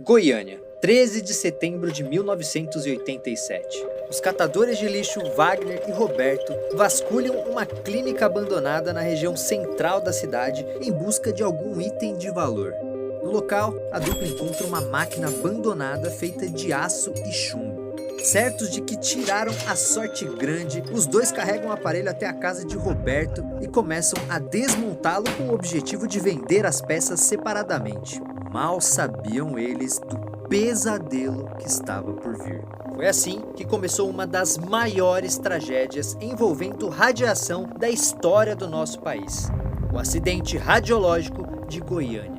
Goiânia, 13 de setembro de 1987. Os catadores de lixo Wagner e Roberto vasculham uma clínica abandonada na região central da cidade em busca de algum item de valor. No local, a dupla encontra uma máquina abandonada feita de aço e chumbo. Certos de que tiraram a sorte grande, os dois carregam o aparelho até a casa de Roberto e começam a desmontá-lo com o objetivo de vender as peças separadamente. Mal sabiam eles do pesadelo que estava por vir. Foi assim que começou uma das maiores tragédias envolvendo radiação da história do nosso país: o acidente radiológico de Goiânia.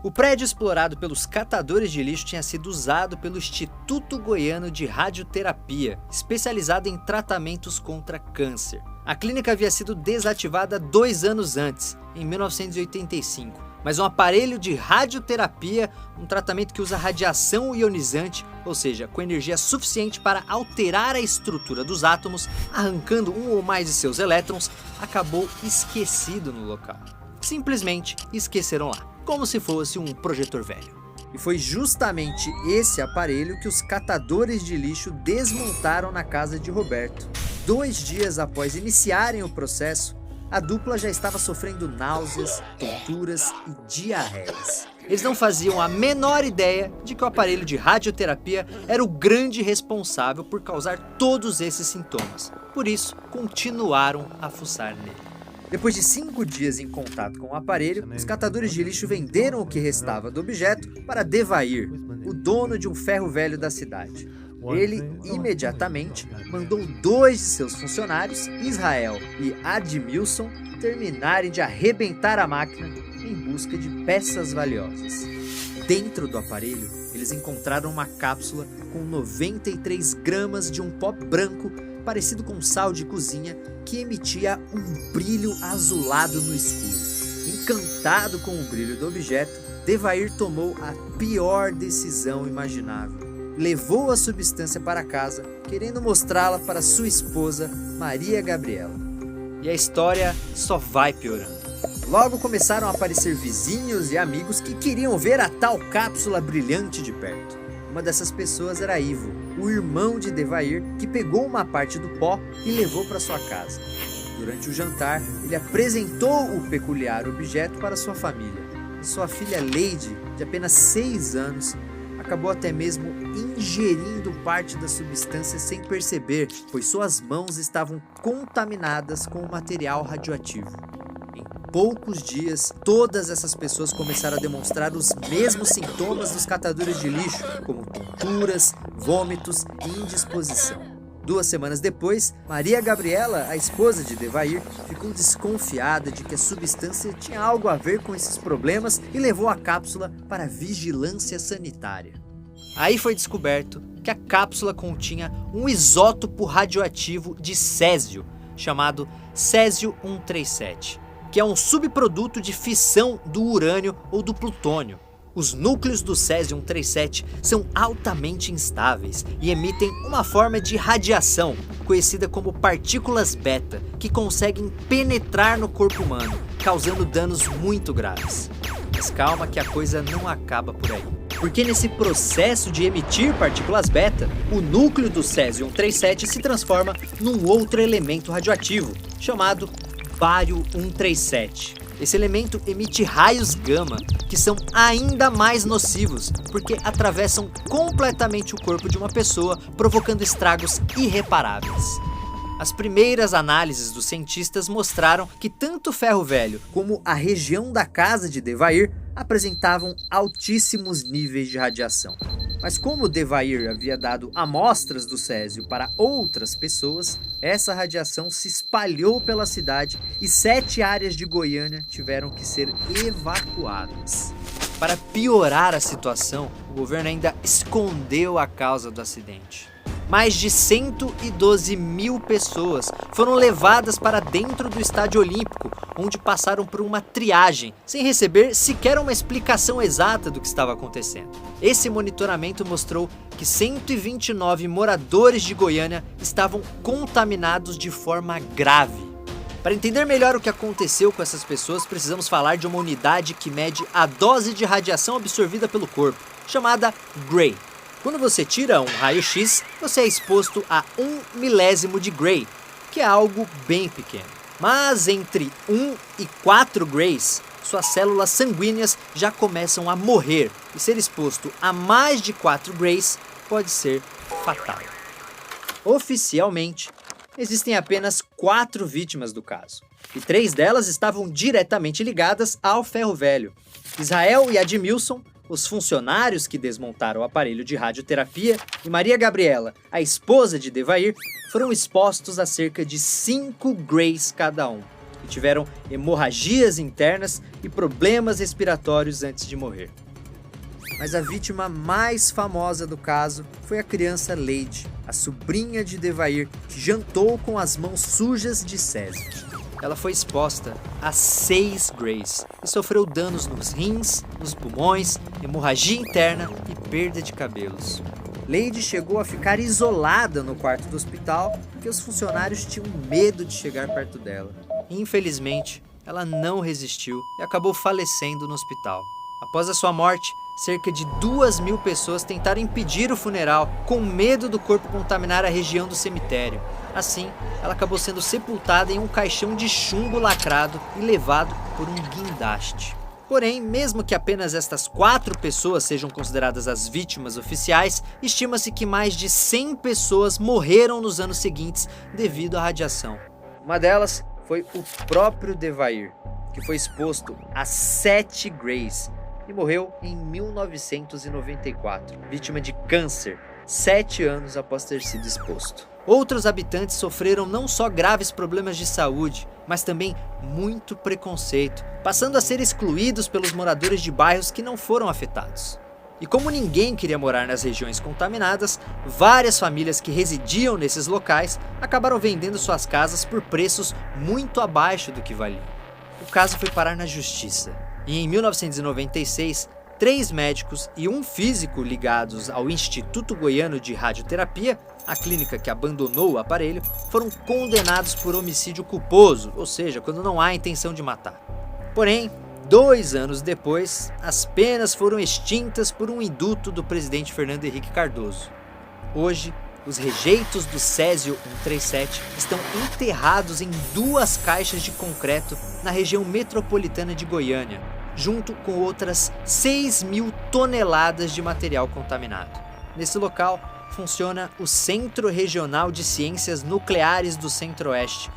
O prédio explorado pelos catadores de lixo tinha sido usado pelo Instituto Goiano de Radioterapia, especializado em tratamentos contra câncer. A clínica havia sido desativada 2 anos antes, em 1985, mas um aparelho de radioterapia, um tratamento que usa radiação ionizante, ou seja, com energia suficiente para alterar a estrutura dos átomos, arrancando um ou mais de seus elétrons, acabou esquecido no local. Simplesmente esqueceram lá, como se fosse um projetor velho. E foi justamente esse aparelho que os catadores de lixo desmontaram na casa de Roberto. 2 dias após iniciarem o processo, a dupla já estava sofrendo náuseas, tonturas e diarreias. Eles não faziam a menor ideia de que o aparelho de radioterapia era o grande responsável por causar todos esses sintomas. Por isso, continuaram a fuçar nele. Depois de 5 dias em contato com o aparelho, os catadores de lixo venderam o que restava do objeto para Devair, o dono de um ferro velho da cidade. Ele, imediatamente, mandou 2 de seus funcionários, Israel e Admilson, terminarem de arrebentar a máquina em busca de peças valiosas. Dentro do aparelho, eles encontraram uma cápsula com 93 gramas de um pó branco parecido com sal de cozinha que emitia um brilho azulado no escuro. Encantado com o brilho do objeto, Devair tomou a pior decisão imaginável. Levou a substância para casa, querendo mostrá-la para sua esposa, Maria Gabriela. E a história só vai piorando. Logo começaram a aparecer vizinhos e amigos que queriam ver a tal cápsula brilhante de perto. Uma dessas pessoas era Ivo, o irmão de Devair, que pegou uma parte do pó e levou para sua casa. Durante o jantar, ele apresentou o peculiar objeto para sua família. E sua filha Leide, de apenas 6 anos, acabou até mesmo ingerindo parte da substância sem perceber, pois suas mãos estavam contaminadas com o material radioativo. Em poucos dias, todas essas pessoas começaram a demonstrar os mesmos sintomas dos catadores de lixo, como tonturas, vômitos e indisposição. 2 semanas depois, Maria Gabriela, a esposa de Devair, ficou desconfiada de que a substância tinha algo a ver com esses problemas e levou a cápsula para a vigilância sanitária. Aí foi descoberto que a cápsula continha um isótopo radioativo de césio, chamado césio-137, que é um subproduto de fissão do urânio ou do plutônio. Os núcleos do césio-137 são altamente instáveis e emitem uma forma de radiação, conhecida como partículas beta, que conseguem penetrar no corpo humano, causando danos muito graves. Mas calma que a coisa não acaba por aí. Porque nesse processo de emitir partículas beta, o núcleo do césio-137 se transforma num outro elemento radioativo, chamado bário-137. Esse elemento emite raios gama, que são ainda mais nocivos, porque atravessam completamente o corpo de uma pessoa, provocando estragos irreparáveis. As primeiras análises dos cientistas mostraram que tanto o ferro velho como a região da casa de Devair apresentavam altíssimos níveis de radiação. Mas como Devair havia dado amostras do césio para outras pessoas, essa radiação se espalhou pela cidade e 7 áreas de Goiânia tiveram que ser evacuadas. Para piorar a situação, o governo ainda escondeu a causa do acidente. mais de 112 mil pessoas foram levadas para dentro do Estádio Olímpico, onde passaram por uma triagem, sem receber sequer uma explicação exata do que estava acontecendo. Esse monitoramento mostrou que 129 moradores de Goiânia estavam contaminados de forma grave. Para entender melhor o que aconteceu com essas pessoas, precisamos falar de uma unidade que mede a dose de radiação absorvida pelo corpo, chamada Gray. Quando você tira um raio-x, você é exposto a 1 milésimo de Gray, que é algo bem pequeno. Mas entre 1 e 4 Grays, suas células sanguíneas já começam a morrer, e ser exposto a mais de 4 Grays pode ser fatal. Oficialmente, existem apenas 4 vítimas do caso, e 3 delas estavam diretamente ligadas ao ferro velho. Israel e Admilson, os funcionários que desmontaram o aparelho de radioterapia, e Maria Gabriela, a esposa de Devair, foram expostos a cerca de 5 Grays cada um, e tiveram hemorragias internas e problemas respiratórios antes de morrer. Mas a vítima mais famosa do caso foi a criança Leide, a sobrinha de Devair, que jantou com as mãos sujas de Césio. Ela foi exposta a 6 Grays e sofreu danos nos rins, nos pulmões, hemorragia interna e perda de cabelos. Leide chegou a ficar isolada no quarto do hospital porque os funcionários tinham medo de chegar perto dela. Infelizmente, ela não resistiu e acabou falecendo no hospital. Após a sua morte, cerca de 2.000 pessoas tentaram impedir o funeral, com medo do corpo contaminar a região do cemitério. Assim, ela acabou sendo sepultada em um caixão de chumbo lacrado e levado por um guindaste. Porém, mesmo que apenas estas 4 pessoas sejam consideradas as vítimas oficiais, estima-se que mais de 100 pessoas morreram nos anos seguintes devido à radiação. Uma delas foi o próprio Devair, que foi exposto a 7 Grays e morreu em 1994, vítima de câncer, 7 anos após ter sido exposto. Outros habitantes sofreram não só graves problemas de saúde, mas também muito preconceito, passando a ser excluídos pelos moradores de bairros que não foram afetados. E como ninguém queria morar nas regiões contaminadas, várias famílias que residiam nesses locais acabaram vendendo suas casas por preços muito abaixo do que valiam. O caso foi parar na justiça, e em 1996, 3 médicos e um físico ligados ao Instituto Goiano de Radioterapia, a clínica que abandonou o aparelho, foram condenados por homicídio culposo, ou seja, quando não há intenção de matar. Porém, 2 anos depois, as penas foram extintas por um indulto do presidente Fernando Henrique Cardoso. Hoje, os rejeitos do Césio 137 estão enterrados em 2 caixas de concreto na região metropolitana de Goiânia, junto com outras 6.000 toneladas de material contaminado. Nesse local, funciona o Centro Regional de Ciências Nucleares do Centro-Oeste,